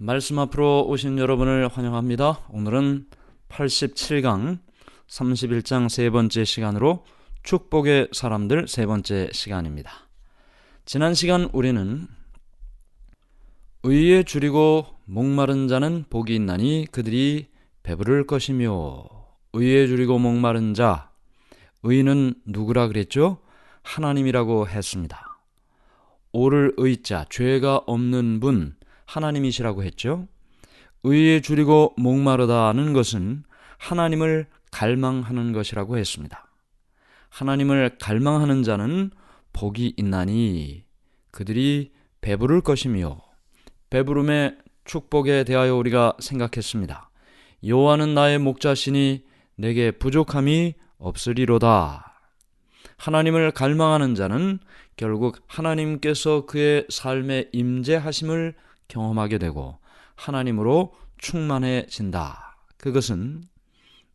말씀 앞으로 오신 여러분을 환영합니다. 오늘은 87강 31장 세 번째 시간으로 축복의 사람들 세 번째 시간입니다. 지난 시간 우리는 의에 줄이고 목마른 자는 복이 있나니 그들이 배부를 것이며, 의에 줄이고 목마른 자, 의는 누구라 그랬죠? 하나님이라고 했습니다. 오를 의자, 죄가 없는 분 하나님이시라고 했죠. 의에 줄이고 목마르다는 것은 하나님을 갈망하는 것이라고 했습니다. 하나님을 갈망하는 자는 복이 있나니 그들이 배부를 것이며, 배부름의 축복에 대하여 우리가 생각했습니다. 여호와는 나의 목자시니 내게 부족함이 없으리로다. 하나님을 갈망하는 자는 결국 하나님께서 그의 삶에 임재하심을 경험하게 되고 하나님으로 충만해진다. 그것은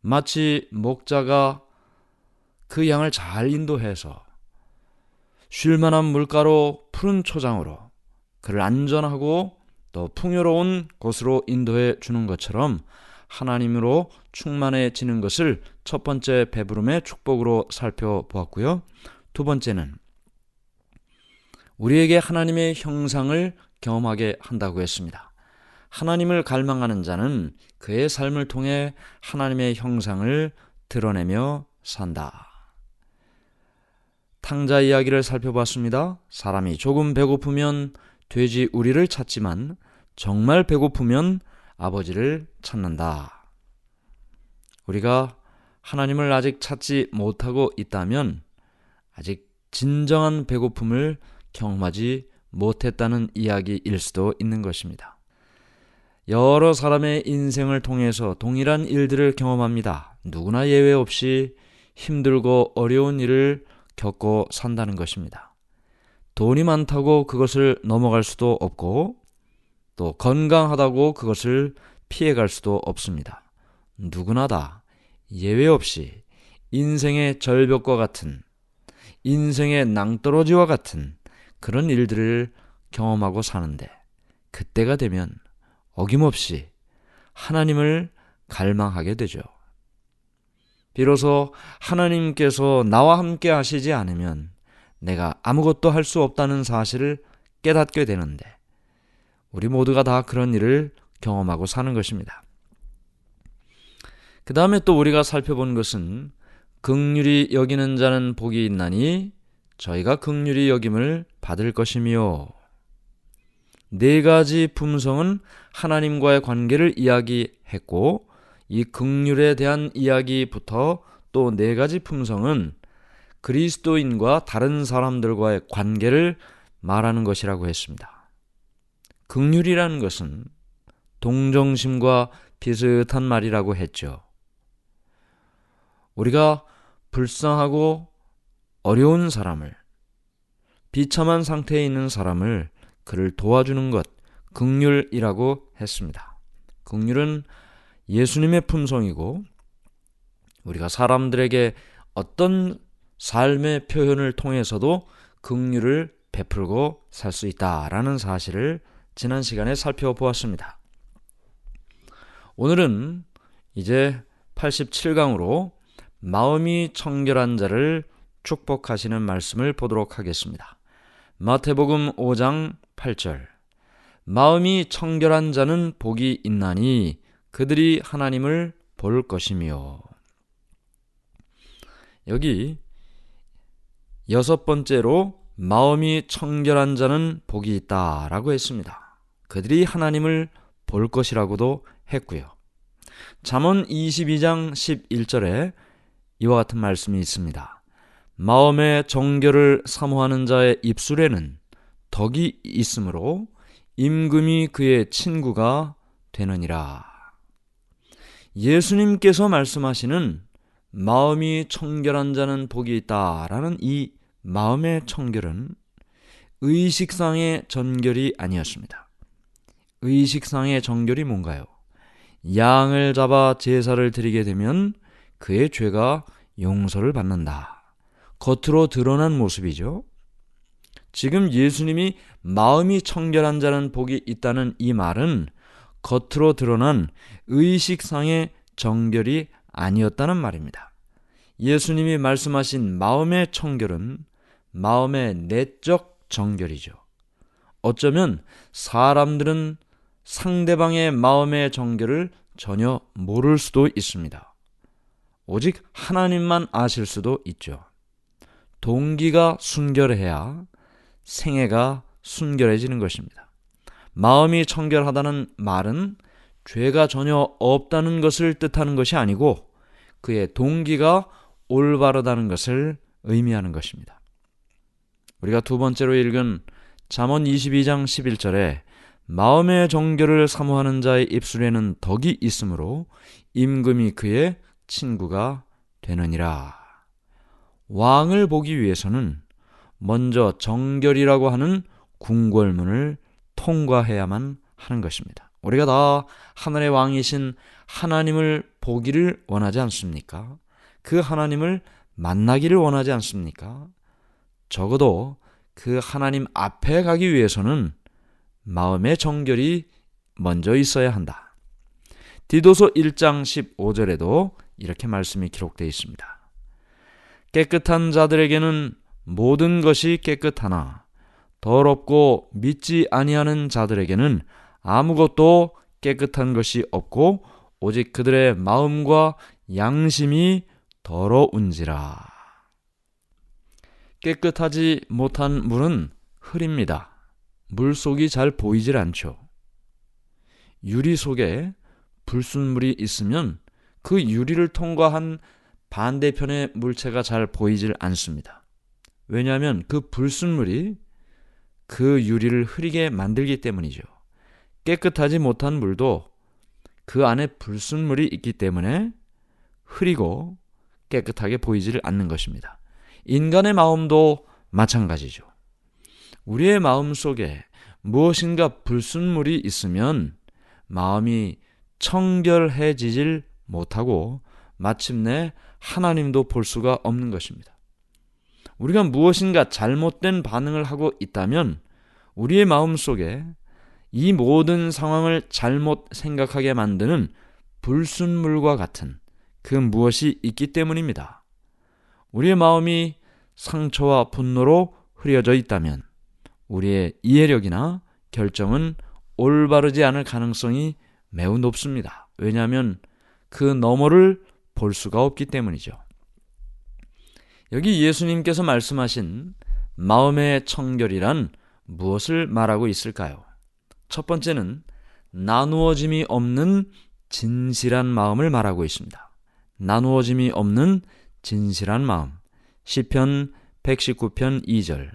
마치 목자가 그 양을 잘 인도해서 쉴만한 물가로 푸른 초장으로 그를 안전하고 또 풍요로운 곳으로 인도해 주는 것처럼 하나님으로 충만해지는 것을 첫 번째 배부름의 축복으로 살펴보았고요. 두 번째는 우리에게 하나님의 형상을 경험하게 한다고 했습니다. 하나님을 갈망하는 자는 그의 삶을 통해 하나님의 형상을 드러내며 산다. 탕자 이야기를 살펴봤습니다. 사람이 조금 배고프면 돼지 우리를 찾지만 정말 배고프면 아버지를 찾는다. 우리가 하나님을 아직 찾지 못하고 있다면 아직 진정한 배고픔을 경험하지 못했다는 이야기일 수도 있는 것입니다. 여러 사람의 인생을 통해서 동일한 일들을 경험합니다. 누구나 예외 없이 힘들고 어려운 일을 겪고 산다는 것입니다. 돈이 많다고 그것을 넘어갈 수도 없고 또 건강하다고 그것을 피해갈 수도 없습니다. 누구나 다 예외 없이 인생의 절벽과 같은, 인생의 낭떠러지와 같은 그런 일들을 경험하고 사는데, 그때가 되면 어김없이 하나님을 갈망하게 되죠. 비로소 하나님께서 나와 함께 하시지 않으면 내가 아무것도 할 수 없다는 사실을 깨닫게 되는데, 우리 모두가 다 그런 일을 경험하고 사는 것입니다. 그 다음에 또 우리가 살펴본 것은 긍휼히 여기는 자는 복이 있나니 저희가 긍휼히 여김을 받을 것이며, 네 가지 품성은 하나님과의 관계를 이야기했고, 이 긍휼에 대한 이야기부터 또 네 가지 품성은 그리스도인과 다른 사람들과의 관계를 말하는 것이라고 했습니다. 긍휼이라는 것은 동정심과 비슷한 말이라고 했죠. 우리가 불쌍하고 어려운 사람을, 비참한 상태에 있는 사람을 그를 도와주는 것, 긍휼이라고 했습니다. 긍휼은 예수님의 품성이고, 우리가 사람들에게 어떤 삶의 표현을 통해서도 긍휼을 베풀고 살 수 있다라는 사실을 지난 시간에 살펴보았습니다. 오늘은 이제 87강으로 마음이 청결한 자를 축복하시는 말씀을 보도록 하겠습니다. 마태복음 5장 8절, 마음이 청결한 자는 복이 있나니 그들이 하나님을 볼 것이며. 여기 여섯 번째로 마음이 청결한 자는 복이 있다라고 했습니다. 그들이 하나님을 볼 것이라고도 했고요. 잠언 22장 11절에 이와 같은 말씀이 있습니다. 마음의 정결을 사모하는 자의 입술에는 덕이 있으므로 임금이 그의 친구가 되느니라. 예수님께서 말씀하시는 마음이 청결한 자는 복이 있다라는 이 마음의 청결은 의식상의 정결이 아니었습니다. 의식상의 정결이 뭔가요? 양을 잡아 제사를 드리게 되면 그의 죄가 용서를 받는다. 겉으로 드러난 모습이죠. 지금 예수님이 마음이 청결한 자는 복이 있다는 이 말은 겉으로 드러난 의식상의 정결이 아니었다는 말입니다. 예수님이 말씀하신 마음의 청결은 마음의 내적 정결이죠. 어쩌면 사람들은 상대방의 마음의 정결을 전혀 모를 수도 있습니다. 오직 하나님만 아실 수도 있죠. 동기가 순결해야 생애가 순결해지는 것입니다. 마음이 청결하다는 말은 죄가 전혀 없다는 것을 뜻하는 것이 아니고 그의 동기가 올바르다는 것을 의미하는 것입니다. 우리가 두 번째로 읽은 잠언 22장 11절에 마음의 정결을 사모하는 자의 입술에는 덕이 있으므로 임금이 그의 친구가 되느니라. 왕을 보기 위해서는 먼저 정결이라고 하는 궁궐문을 통과해야만 하는 것입니다. 우리가 다 하늘의 왕이신 하나님을 보기를 원하지 않습니까? 그 하나님을 만나기를 원하지 않습니까? 적어도 그 하나님 앞에 가기 위해서는 마음의 정결이 먼저 있어야 한다. 디도서 1장 15절에도 이렇게 말씀이 기록되어 있습니다. 깨끗한 자들에게는 모든 것이 깨끗하나 더럽고 믿지 아니하는 자들에게는 아무것도 깨끗한 것이 없고 오직 그들의 마음과 양심이 더러운지라. 깨끗하지 못한 물은 흐립니다. 물속이 잘 보이질 않죠. 유리 속에 불순물이 있으면 그 유리를 통과한 반대편의 물체가 잘 보이질 않습니다. 왜냐하면 그 불순물이 그 유리를 흐리게 만들기 때문이죠. 깨끗하지 못한 물도 그 안에 불순물이 있기 때문에 흐리고 깨끗하게 보이지를 않는 것입니다. 인간의 마음도 마찬가지죠. 우리의 마음 속에 무엇인가 불순물이 있으면 마음이 청결해지질 못하고 마침내 하나님도 볼 수가 없는 것입니다. 우리가 무엇인가 잘못된 반응을 하고 있다면 우리의 마음 속에 이 모든 상황을 잘못 생각하게 만드는 불순물과 같은 그 무엇이 있기 때문입니다. 우리의 마음이 상처와 분노로 흐려져 있다면 우리의 이해력이나 결정은 올바르지 않을 가능성이 매우 높습니다. 왜냐하면 그 너머를 볼 수가 없기 때문이죠. 여기 예수님께서 말씀하신 마음의 청결이란 무엇을 말하고 있을까요? 첫 번째는 나누어짐이 없는 진실한 마음을 말하고 있습니다. 나누어짐이 없는 진실한 마음. 시편 119편 2절.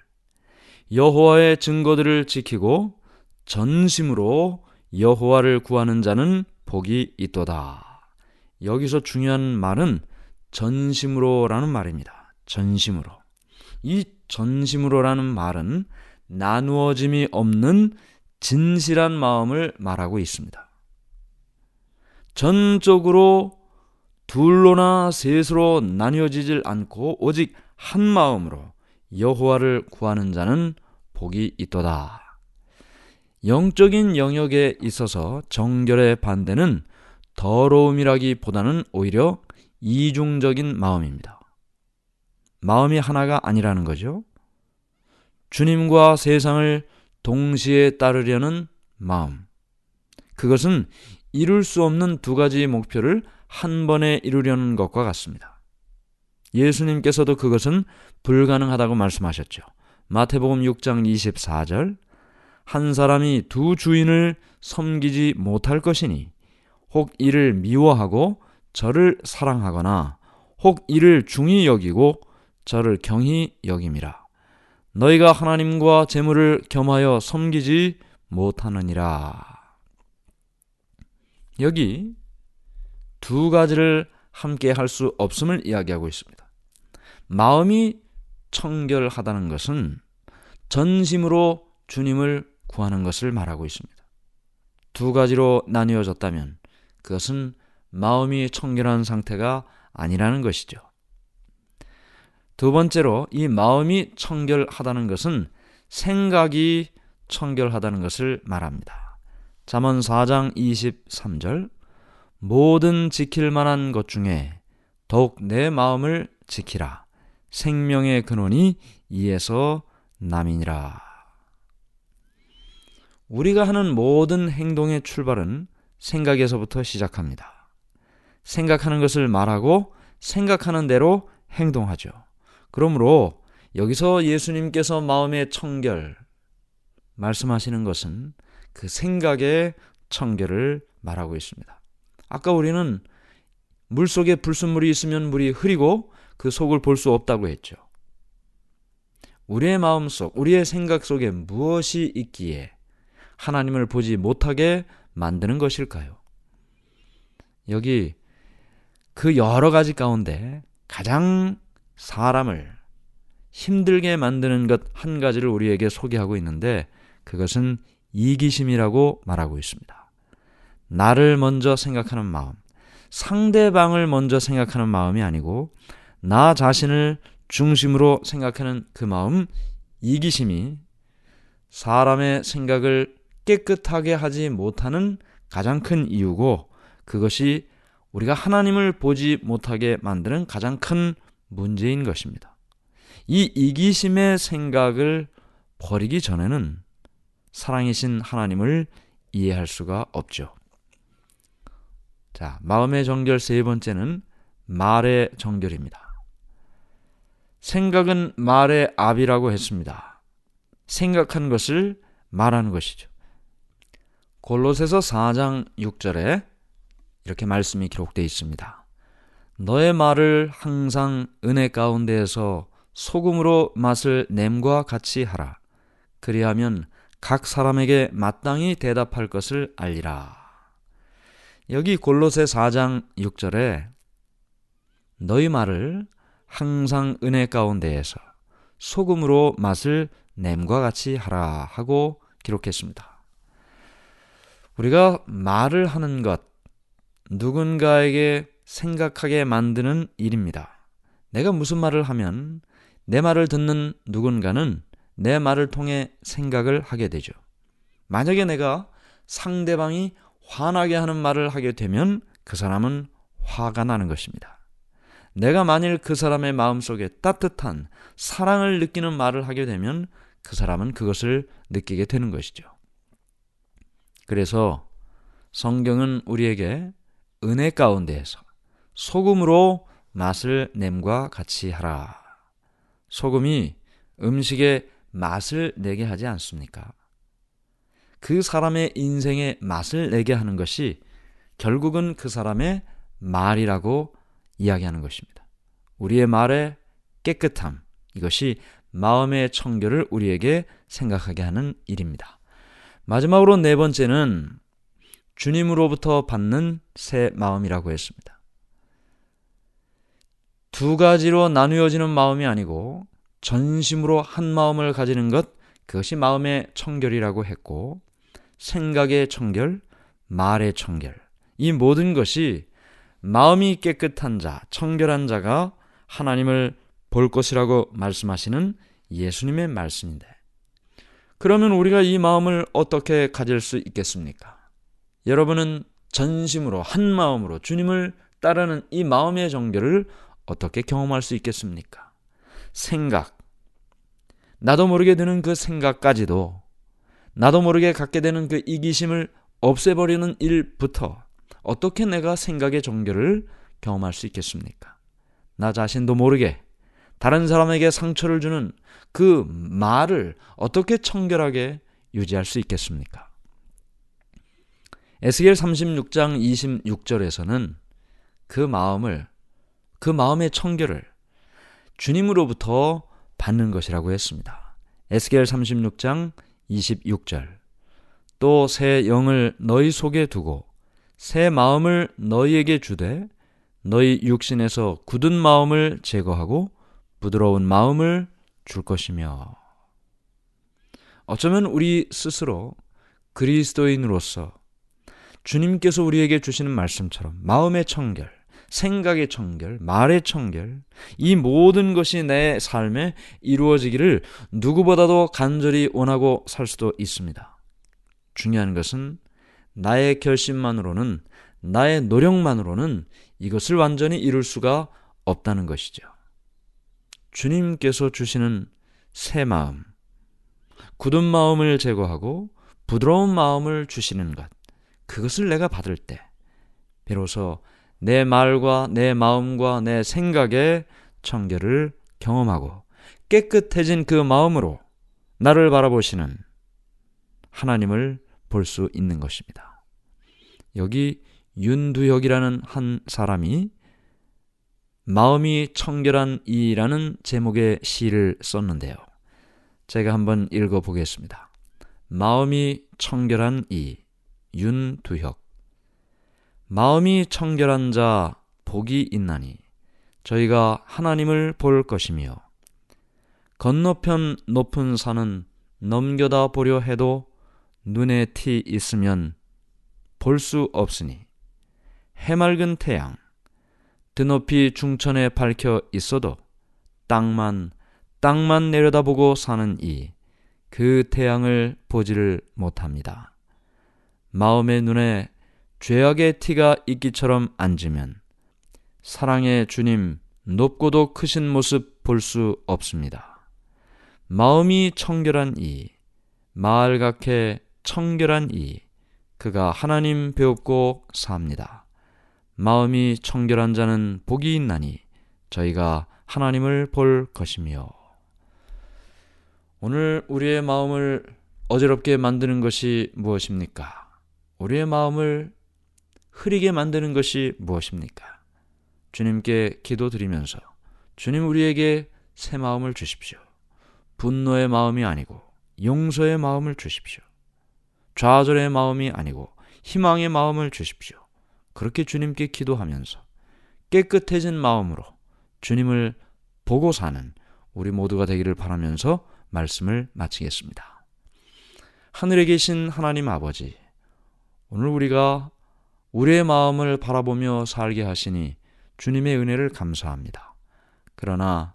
여호와의 증거들을 지키고 전심으로 여호와를 구하는 자는 복이 있도다. 여기서 중요한 말은 전심으로라는 말입니다. 전심으로. 이 전심으로라는 말은 나누어짐이 없는 진실한 마음을 말하고 있습니다. 전적으로 둘로나 셋으로 나뉘어지질 않고 오직 한 마음으로 여호와를 구하는 자는 복이 있도다. 영적인 영역에 있어서 정결의 반대는 더러움이라기보다는 오히려 이중적인 마음입니다. 마음이 하나가 아니라는 거죠. 주님과 세상을 동시에 따르려는 마음. 그것은 이룰 수 없는 두 가지 목표를 한 번에 이루려는 것과 같습니다. 예수님께서도 그것은 불가능하다고 말씀하셨죠. 마태복음 6장 24절. 한 사람이 두 주인을 섬기지 못할 것이니 혹 이를 미워하고 저를 사랑하거나 혹 이를 중히 여기고 저를 경히 여김이라. 너희가 하나님과 재물을 겸하여 섬기지 못하느니라. 여기 두 가지를 함께 할 수 없음을 이야기하고 있습니다. 마음이 청결하다는 것은 전심으로 주님을 구하는 것을 말하고 있습니다. 두 가지로 나뉘어졌다면 그것은 마음이 청결한 상태가 아니라는 것이죠. 두 번째로 이 마음이 청결하다는 것은 생각이 청결하다는 것을 말합니다. 잠언 4장 23절 모든 지킬 만한 것 중에 더욱 내 마음을 지키라. 생명의 근원이 이에서 남이니라. 우리가 하는 모든 행동의 출발은 생각에서부터 시작합니다. 생각하는 것을 말하고 생각하는 대로 행동하죠. 그러므로 여기서 예수님께서 마음의 청결 말씀하시는 것은 그 생각의 청결을 말하고 있습니다. 아까 우리는 물속에 불순물이 있으면 물이 흐리고 그 속을 볼 수 없다고 했죠. 우리의 마음속, 우리의 생각 속에 무엇이 있기에 하나님을 보지 못하게 만드는 것일까요? 여기 그 여러 가지 가운데 가장 사람을 힘들게 만드는 것 한 가지를 우리에게 소개하고 있는데 그것은 이기심이라고 말하고 있습니다. 나를 먼저 생각하는 마음, 상대방을 먼저 생각하는 마음이 아니고 나 자신을 중심으로 생각하는 그 마음, 이기심이 사람의 생각을 깨끗하게 하지 못하는 가장 큰 이유고 그것이 우리가 하나님을 보지 못하게 만드는 가장 큰 문제인 것입니다. 이 이기심의 생각을 버리기 전에는 사랑이신 하나님을 이해할 수가 없죠. 자, 마음의 정결 세 번째는 말의 정결입니다. 생각은 말의 압이라고 했습니다. 생각한 것을 말하는 것이죠. 골로새서 4장 6절에 이렇게 말씀이 기록되어 있습니다. 너의 말을 항상 은혜 가운데에서 소금으로 맛을 냄과 같이 하라. 그리하면 각 사람에게 마땅히 대답할 것을 알리라. 여기 골로새 4장 6절에 너희 말을 항상 은혜 가운데에서 소금으로 맛을 냄과 같이 하라 하고 기록했습니다. 우리가 말을 하는 것, 누군가에게 생각하게 만드는 일입니다. 내가 무슨 말을 하면 내 말을 듣는 누군가는 내 말을 통해 생각을 하게 되죠. 만약에 내가 상대방이 화나게 하는 말을 하게 되면 그 사람은 화가 나는 것입니다. 내가 만일 그 사람의 마음속에 따뜻한 사랑을 느끼는 말을 하게 되면 그 사람은 그것을 느끼게 되는 것이죠. 그래서 성경은 우리에게 은혜 가운데에서 소금으로 맛을 냄과 같이 하라. 소금이 음식에 맛을 내게 하지 않습니까? 그 사람의 인생에 맛을 내게 하는 것이 결국은 그 사람의 말이라고 이야기하는 것입니다. 우리의 말의 깨끗함, 이것이 마음의 청결을 우리에게 생각하게 하는 일입니다. 마지막으로 네 번째는 주님으로부터 받는 새 마음이라고 했습니다. 두 가지로 나누어지는 마음이 아니고 전심으로 한 마음을 가지는 것, 그것이 마음의 청결이라고 했고 생각의 청결, 말의 청결, 이 모든 것이 마음이 깨끗한 자, 청결한 자가 하나님을 볼 것이라고 말씀하시는 예수님의 말씀인데, 그러면 우리가 이 마음을 어떻게 가질 수 있겠습니까? 여러분은 전심으로 한 마음으로 주님을 따르는 이 마음의 정결을 어떻게 경험할 수 있겠습니까? 생각, 나도 모르게 드는 그 생각까지도, 나도 모르게 갖게 되는 그 이기심을 없애버리는 일부터 어떻게 내가 생각의 정결을 경험할 수 있겠습니까? 나 자신도 모르게 다른 사람에게 상처를 주는 그 말을 어떻게 청결하게 유지할 수 있겠습니까? 에스겔 36장 26절에서는 그 마음의 청결을 주님으로부터 받는 것이라고 했습니다. 에스겔 36장 26절 또 새 영을 너희 속에 두고 새 마음을 너희에게 주되 너희 육신에서 굳은 마음을 제거하고 부드러운 마음을 줄 것이며. 어쩌면 우리 스스로 그리스도인으로서 주님께서 우리에게 주시는 말씀처럼 마음의 청결, 생각의 청결, 말의 청결, 이 모든 것이 내 삶에 이루어지기를 누구보다도 간절히 원하고 살 수도 있습니다. 중요한 것은 나의 결심만으로는, 나의 노력만으로는 이것을 완전히 이룰 수가 없다는 것이죠. 주님께서 주시는 새 마음, 굳은 마음을 제거하고 부드러운 마음을 주시는 것, 그것을 내가 받을 때 비로소 내 말과 내 마음과 내 생각의 청결을 경험하고 깨끗해진 그 마음으로 나를 바라보시는 하나님을 볼 수 있는 것입니다. 여기 윤두혁이라는 한 사람이 마음이 청결한 이라는 제목의 시를 썼는데요. 제가 한번 읽어보겠습니다. 마음이 청결한 이, 윤두혁. 마음이 청결한 자 복이 있나니 저희가 하나님을 볼 것이며, 건너편 높은 산은 넘겨다 보려 해도 눈에 티 있으면 볼 수 없으니, 해맑은 태양 드높이 중천에 밝혀 있어도 땅만 내려다보고 사는 이, 그 태양을 보지를 못합니다. 마음의 눈에 죄악의 티가 있기처럼 앉으면 사랑의 주님 높고도 크신 모습 볼 수 없습니다. 마음이 청결한 이, 마을각해 청결한 이, 그가 하나님 배웁고 삽니다. 마음이 청결한 자는 복이 있나니 저희가 하나님을 볼 것이며. 오늘 우리의 마음을 어지럽게 만드는 것이 무엇입니까? 우리의 마음을 흐리게 만드는 것이 무엇입니까? 주님께 기도드리면서 주님, 우리에게 새 마음을 주십시오. 분노의 마음이 아니고 용서의 마음을 주십시오. 좌절의 마음이 아니고 희망의 마음을 주십시오. 그렇게 주님께 기도하면서 깨끗해진 마음으로 주님을 보고 사는 우리 모두가 되기를 바라면서 말씀을 마치겠습니다. 하늘에 계신 하나님 아버지, 오늘 우리가 우리의 마음을 바라보며 살게 하시니 주님의 은혜를 감사합니다. 그러나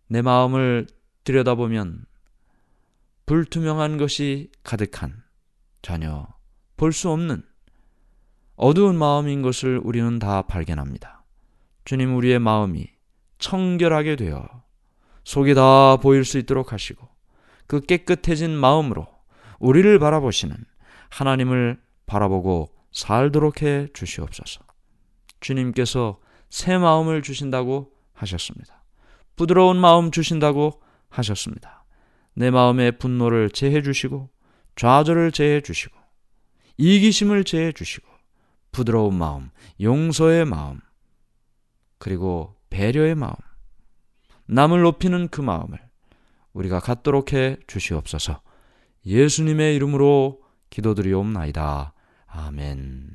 내 마음을 들여다보면 불투명한 것이 가득한, 전혀 볼 수 없는 어두운 마음인 것을 우리는 다 발견합니다. 주님, 우리의 마음이 청결하게 되어 속이 다 보일 수 있도록 하시고 그 깨끗해진 마음으로 우리를 바라보시는 하나님을 바라보고 살도록 해 주시옵소서. 주님께서 새 마음을 주신다고 하셨습니다. 부드러운 마음 주신다고 하셨습니다. 내 마음의 분노를 제해 주시고 좌절을 제해 주시고 이기심을 제해 주시고 부드러운 마음, 용서의 마음, 그리고 배려의 마음, 남을 높이는 그 마음을 우리가 갖도록 해 주시옵소서. 예수님의 이름으로 기도드리옵나이다. 아멘.